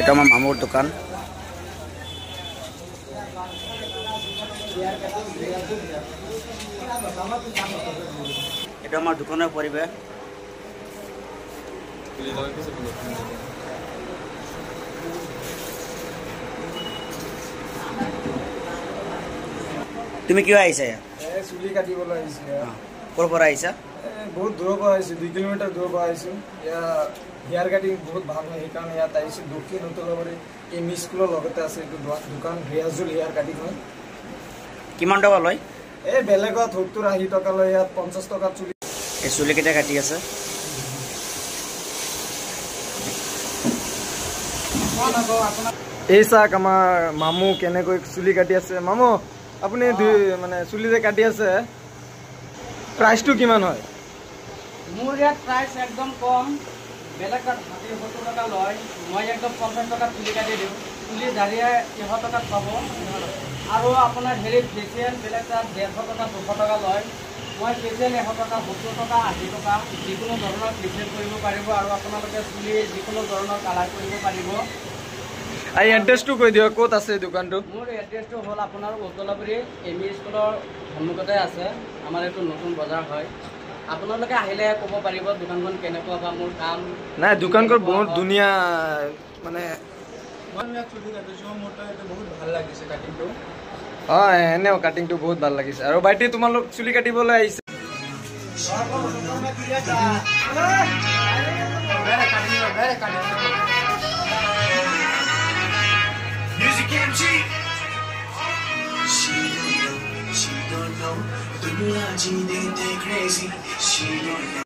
এটা আমাৰ মামুৰ দোকান। এটা আমাৰ দোকানেৰ পৰিবেশ। তুমি কিয় আহিছা? চুলি কাটিবলৈ আহিছো। ক'ৰ পৰা আহিছা? বহুত দূৰৰ পৰা আহিছো, 2 কিলোমিটাৰ দূৰৰ পৰা আহিছো। হেয়াৰ কাটিং বহুত ভাল হয়, সেইকাৰণে ইয়াত আহিছো। দক্ষিণ উত্তৰবাৰী এম ই স্কুলৰ লগতে আছে এইটো দোকান, ৰিয়াজুল হেয়াৰ কাটিং হয়। কিমান টকা লয়? বেলেগত 70-80 টকা লয়, ইয়াত 50 টকাত চুলি। এই চুলি কেইটা কাটি আছে। এই চাওক আমাৰ মামু কেনেকৈ চুলি কাটি আছে। মামু আপুনি মানে চুলি যে কাটি আছে, প্ৰাইচটো কিমান হয়? মোৰ ইয়াত প্ৰাইচ একদম কম, বেলেগত 70 টকা লয়, মই একদম 50 টকাত চুলি কাটি দিওঁ। চুলি দাঁড়িয়ে 100 টকাত পাব। আৰু আপোনাৰ ফেচিয়েল বেলেগ তাত 150 টকা 200 টকা লয়। মই ফেচিয়েল 100 টকা 70 টকা 80 টকা যিকোনো ধৰণৰ ফেচিয়েল কৰিব পাৰিব, আৰু আপোনালোকে চুলি যিকোনো ধৰণৰ কালাৰ কৰিব পাৰিব। এই এড্ৰেছটো কৈ দিয়ক, ক'ত আছে দোকানটো? মোৰ এড্ৰেছটো হ'ল আপোনাৰ উত্তৰবাৰী এম ই স্কুলৰ সন্মুখতে আছে। আমাৰ এইটো নতুন বজাৰ হয়। আপোনালোকে আহিলে ক'ব পাৰিব দোকানখন কেনেকুৱা বা মোৰ কাম। নাই, দোকানখন বহুত ধুনীয়া, মানে চুলি কাটিছোঁ, মোৰ এইটো বহুত ভাল লাগিছে কাটিংটো। এনেও কাটিংটো বহুত ভাল লাগিছে। আৰু ভাইটি তোমালোক চুলি কাটিবলৈ আহিছে? She don't know, dunya jeeting they crazy. She don't know.